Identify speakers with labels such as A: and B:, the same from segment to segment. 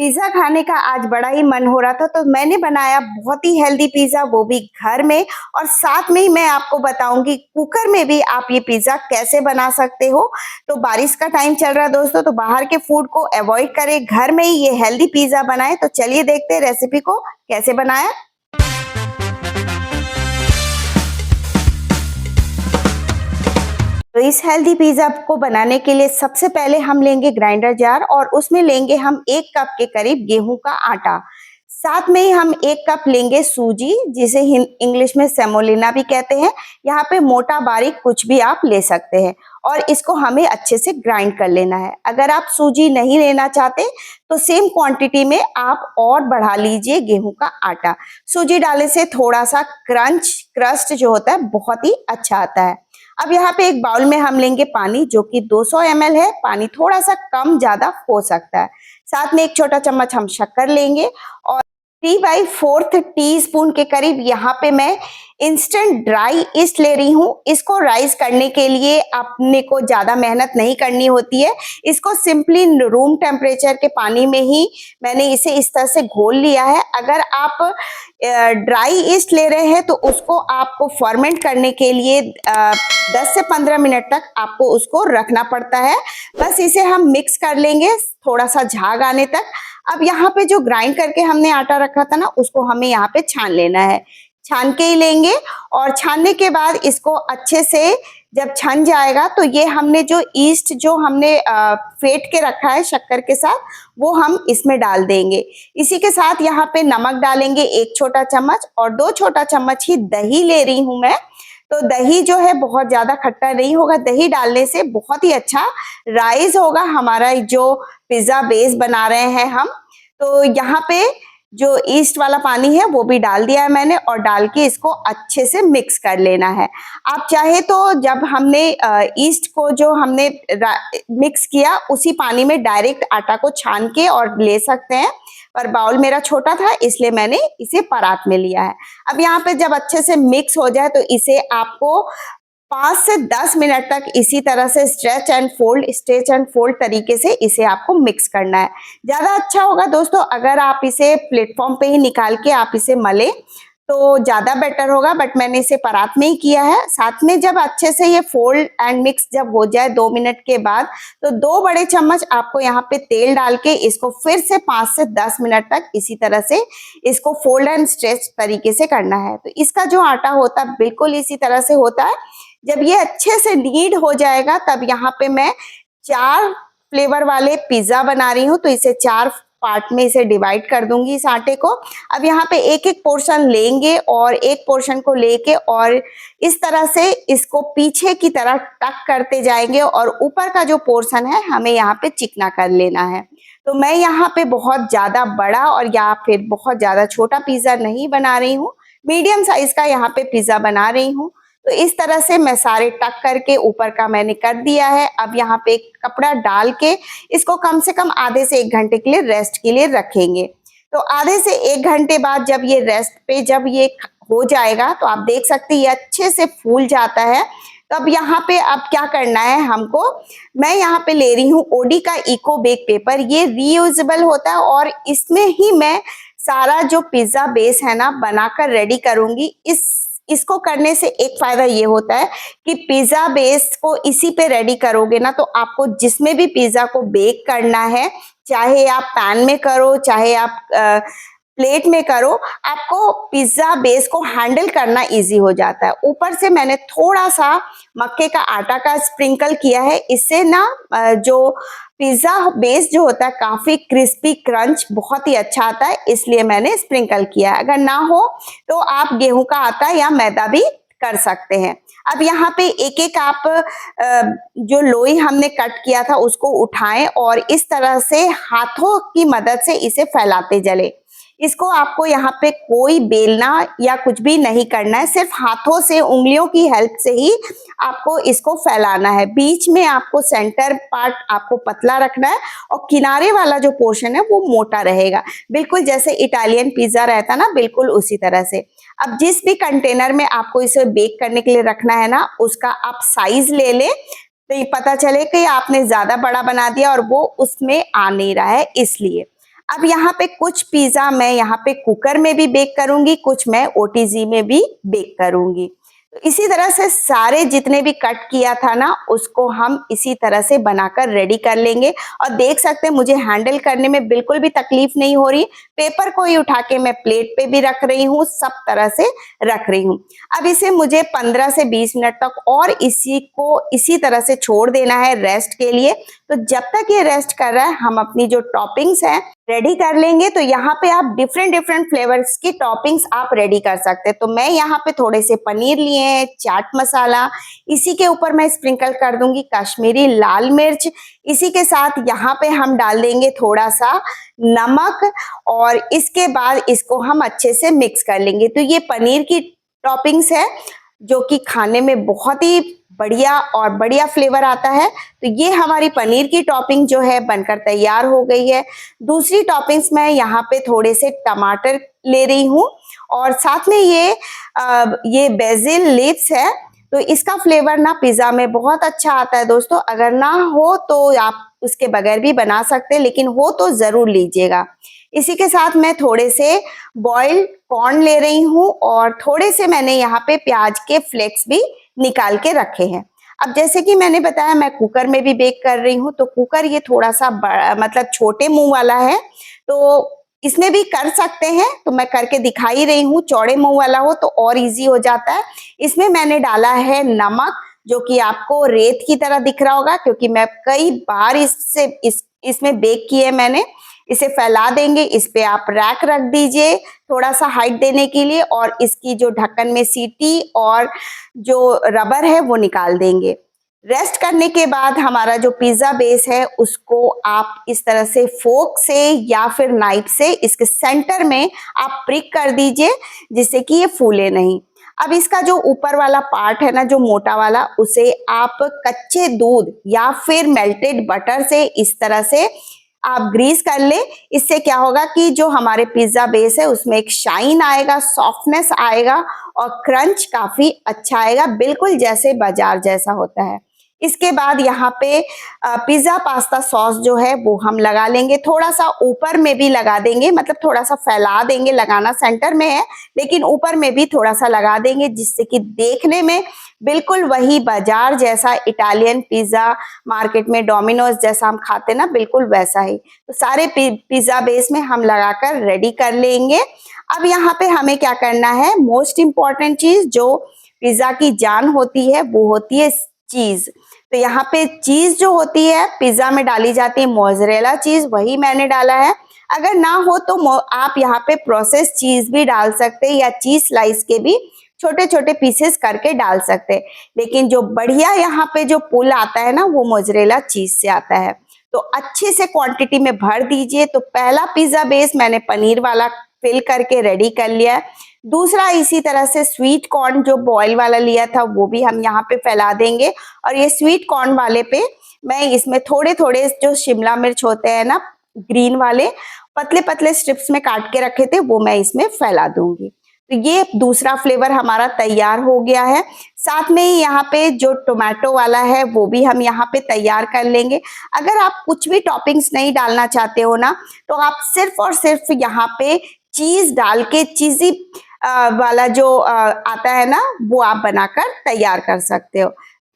A: Pizza खाने का आज बड़ा ही मन हो रहा था, तो मैंने बनाया बहुत ही हेल्दी पिज़्ज़ा, वो भी घर में। और साथ में ही मैं आपको बताऊँगी कुकर में भी आप ये पिज़्ज़ा कैसे बना सकते हो। तो बारिश का टाइम चल रहा है दोस्तों, तो बाहर के फूड को अवॉइड करें, घर में ही ये हेल्दी पिज़्ज़ा बनाएँ। तो चलिए देखते हैं रेसिपी को कैसे बनाया। तो इस हेल्दी पिज़्ज़ा को बनाने के लिए सबसे पहले हम लेंगे ग्राइंडर जार और उसमें लेंगे हम 1 कप के करीब गेहूं का आटा। साथ में ही हम 1 कप लेंगे सूजी, जिसे इंग्लिश में सेमोलिना भी कहते हैं। यहाँ पे मोटा बारीक कुछ भी आप ले सकते हैं और इसको हमें अच्छे से ग्राइंड कर लेना है। अगर आप सूजी नहीं लेना चाहते तो सेम क्वांटिटी में आप और बढ़ा लीजिए गेहूं का आटा। सूजी डालने से थोड़ा सा क्रस्ट जो होता है बहुत ही अच्छा आता है। अब यहाँ पे एक बाउल में हम लेंगे पानी, जो कि 200 ml है। पानी थोड़ा सा कम ज्यादा हो सकता है। साथ में एक छोटा चम्मच हम शक्कर लेंगे और 3/4 टीस्पून के करीब यहाँ पे मैं इंस्टेंट ड्राई ईस्ट ले रही हूँ। इसको राइस करने के लिए अपने को ज्यादा मेहनत नहीं करनी होती है। इसको सिंपली रूम टेम्परेचर के पानी में ही मैंने इसे इस तरह से घोल लिया है। अगर आप ड्राई ईस्ट ले रहे हैं तो उसको आपको फर्मेंट करने के लिए 10 से 15 मिनट तक आपको उसको रखना पड़ता है। बस इसे हम मिक्स कर लेंगे थोड़ा सा झाग आने तक। अब यहाँ पे जो ग्राइंड करके हमने आटा रखा था ना, उसको हमें यहाँ पे छान लेना है। छान के ही लेंगे और छानने के बाद इसको अच्छे से जब छन जाएगा तो ये हमने जो ईस्ट जो हमने फेंट के रखा है शक्कर के साथ, वो हम इसमें डाल देंगे। इसी के साथ यहाँ पे नमक डालेंगे 1 छोटा चम्मच और 2 छोटा चम्मच ही दही ले रही हूँ मैं। तो दही जो है बहुत ज्यादा खट्टा नहीं होगा। दही डालने से बहुत ही अच्छा राइस होगा हमारा जो पिज्जा बेस बना रहे हैं हम। तो यहाँ पे जो ईस्ट वाला पानी है वो भी डाल दिया है मैंने और डाल के इसको अच्छे से मिक्स कर लेना है। आप चाहे तो जब हमने ईस्ट को जो हमने मिक्स किया उसी पानी में डायरेक्ट आटा को छान के और ले सकते हैं, पर बाउल मेरा छोटा था इसलिए मैंने इसे परात में लिया है। अब यहाँ पे जब अच्छे से मिक्स हो जाए तो इसे आपको 5 से 10 मिनट तक इसी तरह से स्ट्रेच एंड फोल्ड तरीके से इसे आपको मिक्स करना है। ज्यादा अच्छा होगा दोस्तों अगर आप इसे प्लेटफॉर्म पे ही निकाल के आप इसे मले तो ज्यादा बेटर होगा, बट मैंने इसे परात में ही किया है। साथ में जब अच्छे से ये फोल्ड एंड मिक्स जब हो जाए 2 मिनट के बाद, तो 2 बड़े चम्मच आपको यहाँ पे तेल डाल के इसको फिर से 5 से 10 मिनट तक इसी तरह से इसको फोल्ड एंड स्ट्रेच तरीके से करना है। तो इसका जो आटा होता है बिल्कुल इसी तरह से होता है। जब ये अच्छे से नीड हो जाएगा तब यहाँ पे मैं 4 फ्लेवर वाले पिज्जा बना रही हूँ, तो इसे 4 पार्ट में इसे डिवाइड कर दूंगी इस आटे को। अब यहाँ पे एक एक पोर्शन लेंगे और एक पोर्शन को लेके और इस तरह से इसको पीछे की तरह टक करते जाएंगे और ऊपर का जो पोर्शन है हमें यहाँ पे चिकना कर लेना है। तो मैं यहाँ पे बहुत ज्यादा बड़ा और या फिर बहुत ज्यादा छोटा पिज्जा नहीं बना रही हूँ, मीडियम साइज का यहाँ पे पिज्जा बना रही हूँ। तो इस तरह से मैं सारे टक करके ऊपर का मैंने कर दिया है। अब यहाँ पे एक कपड़ा डाल के इसको कम से कम आधे से 1 घंटे के लिए रेस्ट के लिए रखेंगे। तो आधे से 1 घंटे बाद जब ये रेस्ट पे जब ये हो जाएगा तो आप देख सकते हैं ये अच्छे से फूल जाता है। तो अब यहाँ पे अब क्या करना है हमको, मैं यहाँ पे ले रही हूँ ओडी का इको बेक पेपर। ये रीयूजेबल होता है और इसमें ही मैं सारा जो पिज्जा बेस है ना बनाकर रेडी करूंगी। इसको करने से एक फायदा ये होता है कि पिज्जा बेस को इसी पे रेडी करोगे ना, तो आपको जिसमें भी पिज्जा को बेक करना है, चाहे आप पैन में करो चाहे आप प्लेट में करो, आपको पिज्जा बेस को हैंडल करना इजी हो जाता है। ऊपर से मैंने थोड़ा सा मक्के का आटा का स्प्रिंकल किया है। इससे ना जो पिज्जा बेस जो होता है काफी क्रिस्पी क्रंच बहुत ही अच्छा आता है, इसलिए मैंने स्प्रिंकल किया है। अगर ना हो तो आप गेहूं का आटा या मैदा भी कर सकते हैं। अब यहाँ पे एक एक आप जो लोई हमने कट किया था उसको उठाएं और इस तरह से हाथों की मदद से इसे फैलाते चले। इसको आपको यहाँ पे कोई बेलना या कुछ भी नहीं करना है, सिर्फ हाथों से उंगलियों की हेल्प से ही आपको इसको फैलाना है। बीच में आपको सेंटर पार्ट आपको पतला रखना है और किनारे वाला जो पोर्शन है वो मोटा रहेगा, बिल्कुल जैसे इटालियन पिज्जा रहता ना, बिल्कुल उसी तरह से। अब जिस भी कंटेनर में आपको इसे बेक करने के लिए रखना है ना, उसका आप साइज ले ले, तो ये पता चले कि आपने ज्यादा बड़ा बना दिया और वो उसमें आ नहीं रहा है इसलिए। अब यहाँ पे कुछ पिज़्ज़ा मैं यहाँ पे कुकर में भी बेक करूँगी, कुछ मैं ओटीजी में भी बेक करूँगी। तो इसी तरह से सारे जितने भी कट किया था ना, उसको हम इसी तरह से बनाकर रेडी कर लेंगे और देख सकते हैं मुझे हैंडल करने में बिल्कुल भी तकलीफ नहीं हो रही। पेपर को ही उठा के मैं प्लेट पे भी रख रही हूँ, सब तरह से रख रही हूँ। अब इसे मुझे 15 से 20 मिनट तक और इसी को इसी तरह से छोड़ देना है रेस्ट के लिए। तो जब तक ये रेस्ट कर रहा है, हम अपनी जो टॉपिंग्स हैं रेडी कर लेंगे। तो यहाँ पे आप डिफरेंट डिफरेंट फ्लेवर्स की टॉपिंग्स आप रेडी कर सकते हैं। तो मैं यहाँ पे थोड़े से पनीर लिए हैं, चाट मसाला, इसी के ऊपर मैं स्प्रिंकल कर दूंगी कश्मीरी लाल मिर्च, इसी के साथ यहाँ पे हम डाल देंगे थोड़ा सा नमक और इसके बाद इसको हम अच्छे से मिक्स कर लेंगे। तो ये पनीर की टॉपिंग्स है जो कि खाने में बहुत ही बढ़िया फ्लेवर आता है। तो ये हमारी पनीर की टॉपिंग जो है बनकर तैयार हो गई है। दूसरी टॉपिंग्स मैं यहाँ पे थोड़े से टमाटर ले रही हूँ और साथ में ये बेसिल लीव्स है। तो इसका फ्लेवर ना पिज्जा में बहुत अच्छा आता है दोस्तों। अगर ना हो तो आप उसके बगैर भी बना सकते हैं, लेकिन हो तो जरूर लीजिएगा। इसी के साथ मैं थोड़े से बॉइल्ड कॉर्न ले रही हूँ और थोड़े से मैंने यहाँ पे प्याज के फ्लेक्स भी निकाल के रखे हैं। अब जैसे कि मैंने बताया मैं कुकर में भी बेक कर रही हूँ। तो कुकर ये थोड़ा सा मतलब छोटे मुंह वाला है, तो इसमें भी कर सकते हैं। तो मैं करके दिखा ही रही हूँ। चौड़े मुंह वाला हो तो और इजी हो जाता है। इसमें मैंने डाला है नमक, जो कि आपको रेत की तरह दिख रहा होगा, क्योंकि मैं कई बार इसमें बेक किए है मैंने। इसे फैला देंगे, इस पे आप रैक रख दीजिए थोड़ा सा हाइट देने के लिए, और इसकी जो ढक्कन में सीटी और जो रबर है वो निकाल देंगे। रेस्ट करने के बाद हमारा जो पिज्जा बेस है उसको आप इस तरह से फोक से या फिर नाइफ से इसके सेंटर में आप प्रिक कर दीजिए, जिससे कि ये फूले नहीं। अब इसका जो ऊपर वाला पार्ट है ना, जो मोटा वाला, उसे आप कच्चे दूध या फिर मेल्टेड बटर से इस तरह से आप ग्रीस कर ले। इससे क्या होगा कि जो हमारे पिज्जा बेस है उसमें एक शाइन आएगा, सॉफ्टनेस आएगा और क्रंच काफी अच्छा आएगा, बिल्कुल जैसे बाजार जैसा होता है। इसके बाद यहाँ पे पिज्जा पास्ता सॉस जो है वो हम लगा लेंगे। थोड़ा सा ऊपर में भी लगा देंगे, मतलब थोड़ा सा फैला देंगे। लगाना सेंटर में है, लेकिन ऊपर में भी थोड़ा सा लगा देंगे, जिससे कि देखने में बिल्कुल वही बाजार जैसा इटालियन पिज्जा, मार्केट में डोमिनोज जैसा हम खाते ना, बिल्कुल वैसा ही। तो सारे पिज्जा बेस में हम लगाकर रेडी कर लेंगे। अब यहाँ पे हमें क्या करना है, मोस्ट इम्पॉर्टेंट चीज जो पिज्जा की जान होती है वो होती है चीज। तो यहाँ पे चीज जो होती है पिज्जा में डाली जाती है, मोज़रेला चीज, वही मैंने डाला है। अगर ना हो तो आप यहाँ पे प्रोसेस चीज भी डाल सकते हैं, या चीज स्लाइस के भी छोटे छोटे पीसेस करके डाल सकते हैं। लेकिन जो बढ़िया यहाँ पे जो पुल आता है ना, वो मोज़रेला चीज से आता है। तो अच्छे से क्वांटिटी में भर दीजिए। तो पहला पिज्जा बेस मैंने पनीर वाला फिल करके रेडी कर लिया है। दूसरा इसी तरह से स्वीट कॉर्न जो बॉयल वाला लिया था वो भी हम यहाँ पे फैला देंगे। और ये स्वीट कॉर्न वाले पे मैं इसमें थोड़े थोड़े जो शिमला मिर्च होते हैं ना, ग्रीन वाले, पतले पतले स्ट्रिप्स में काट के रखे थे, वो मैं इसमें फैला दूंगी। तो ये दूसरा फ्लेवर हमारा तैयार हो गया है। साथ में ही यहाँ पे जो टोमेटो वाला है वो भी हम यहाँ पे तैयार कर लेंगे। अगर आप कुछ भी टॉपिंग्स नहीं डालना चाहते हो ना, तो आप सिर्फ और सिर्फ यहाँ पे चीज डाल के चीजी वाला जो आता है ना, वो आप बनाकर तैयार कर सकते हो।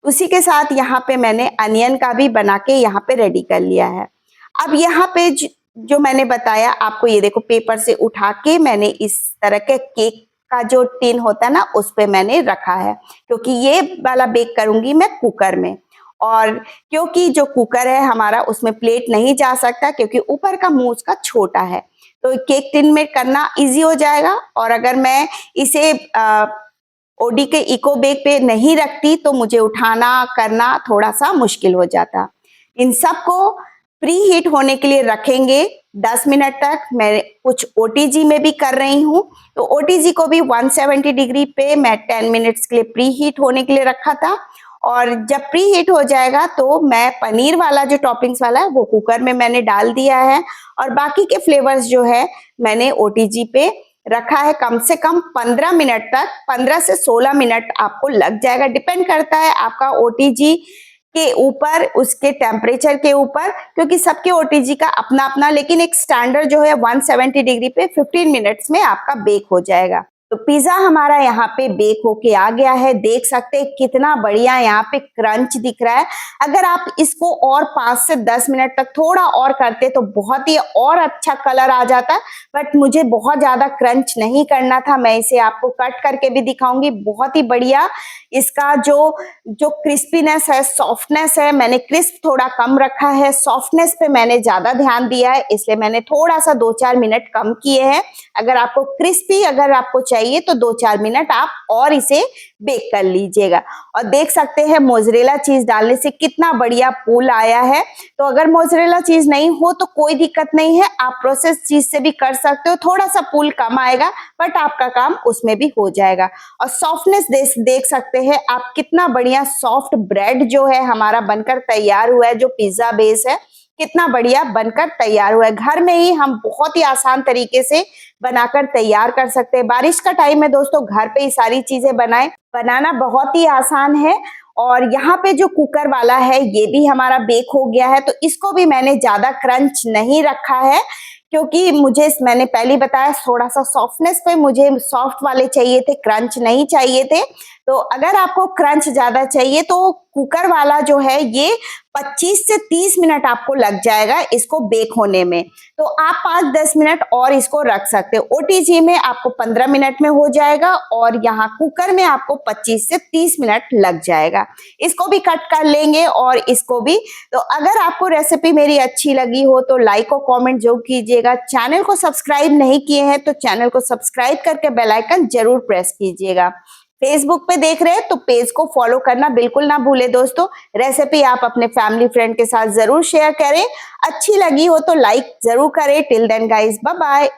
A: उसी के साथ यहाँ पे मैंने अनियन का भी बना के यहाँ पे रेडी कर लिया है। अब यहाँ पे जो मैंने बताया आपको, ये देखो पेपर से उठा के मैंने इस तरह के केक का जो टिन होता है ना, उस पे मैंने रखा है, क्योंकि ये वाला बेक करूंगी मैं कुकर में। और क्योंकि जो कुकर है हमारा, उसमें प्लेट नहीं जा सकता, क्योंकि ऊपर का मुंह उसका छोटा है। तो केक टिन में करना इजी हो जाएगा। और अगर मैं इसे ओडी के इको बेक पे नहीं रखती तो मुझे उठाना करना थोड़ा सा मुश्किल हो जाता। इन सबको प्री हीट होने के लिए रखेंगे 10 मिनट तक। मैं कुछ ओटीजी में भी कर रही हूँ, तो ओटीजी को भी 170 डिग्री पे मैं 10 मिनट्स के लिए प्री हीट होने के लिए रखा था। और जब प्री हीट हो जाएगा तो मैं पनीर वाला जो टॉपिंग्स वाला है वो कुकर में मैंने डाल दिया है। और बाकी के फ्लेवर्स जो है मैंने ओटीजी पे रखा है। कम से कम 15 मिनट तक, 15 से 16 मिनट आपको लग जाएगा। डिपेंड करता है आपका ओटीजी के ऊपर, उसके टेम्परेचर के ऊपर, क्योंकि सबके ओटीजी का अपना अपना, लेकिन एक स्टैंडर्ड जो है 170 डिग्री पे 15 मिनट्स में आपका बेक हो जाएगा। तो पिज्जा हमारा यहाँ पे बेक होके आ गया है। देख सकते हैं कितना बढ़िया यहाँ पे क्रंच दिख रहा है। अगर आप इसको और 5 से 10 मिनट तक थोड़ा और करते तो बहुत ही और अच्छा कलर आ जाता, बट मुझे बहुत ज्यादा क्रंच नहीं करना था। मैं इसे आपको कट करके भी दिखाऊंगी। बहुत ही बढ़िया इसका जो जो क्रिस्पीनेस है, सॉफ्टनेस है, मैंने क्रिस्प थोड़ा कम रखा है, सॉफ्टनेस पे मैंने ज्यादा ध्यान दिया है, इसलिए मैंने थोड़ा सा 2-4 मिनट कम किए हैं। अगर आपको क्रिस्पी अगर आपको चाहिए तो 2-4 मिनट आप और इसे बेक कर लीजिएगा। और देख सकते हैं मोज़रेला चीज डालने से कितना बढ़िया फूल आया है। तो अगर मोज़रेला चीज नहीं हो तो कोई दिक्कत नहीं है, आप प्रोसेस चीज से भी कर सकते हो। थोड़ा सा फूल कम आएगा बट आपका काम उसमें भी हो जाएगा। और सॉफ्टनेस देख सकते हैं आप, कितना बढ़िया सॉफ्ट ब्रेड जो है हमारा बनकर तैयार हुआ है। जो पिज्जा बेस है कितना बढ़िया बनकर तैयार हुआ है। घर में ही हम बहुत ही आसान तरीके से बनाकर तैयार कर सकते हैं। बारिश का टाइम है दोस्तों, घर पे ही सारी चीजें बनाएं। बनाना बहुत ही आसान है। और यहाँ पे जो कुकर वाला है ये भी हमारा बेक हो गया है। तो इसको भी मैंने ज्यादा क्रंच नहीं रखा है, क्योंकि मैंने पहले बताया थोड़ा सा सॉफ्टनेस पे मुझे सॉफ्ट वाले चाहिए थे, क्रंच नहीं चाहिए थे। तो अगर आपको क्रंच ज्यादा चाहिए तो कुकर वाला जो है ये 25 से 30 मिनट आपको लग जाएगा इसको बेक होने में। तो आप 5-10 मिनट और इसको रख सकते हो। ओटीजी में आपको 15 मिनट में हो जाएगा और यहाँ कुकर में आपको 25 से 30 मिनट लग जाएगा। इसको भी कट कर लेंगे और इसको भी। तो अगर आपको रेसिपी मेरी अच्छी लगी हो तो लाइक और कमेंट जरूर कीजिएगा। चैनल को सब्सक्राइब नहीं किए हैं तो चैनल को सब्सक्राइब करके बेल आइकन जरूर प्रेस कीजिएगा। फेसबुक पे देख रहे हैं तो पेज को फॉलो करना बिल्कुल ना भूलें दोस्तों। रेसिपी आप अपने फैमिली फ्रेंड के साथ जरूर शेयर करें। अच्छी लगी हो तो लाइक जरूर करें। Till then guys, bye bye.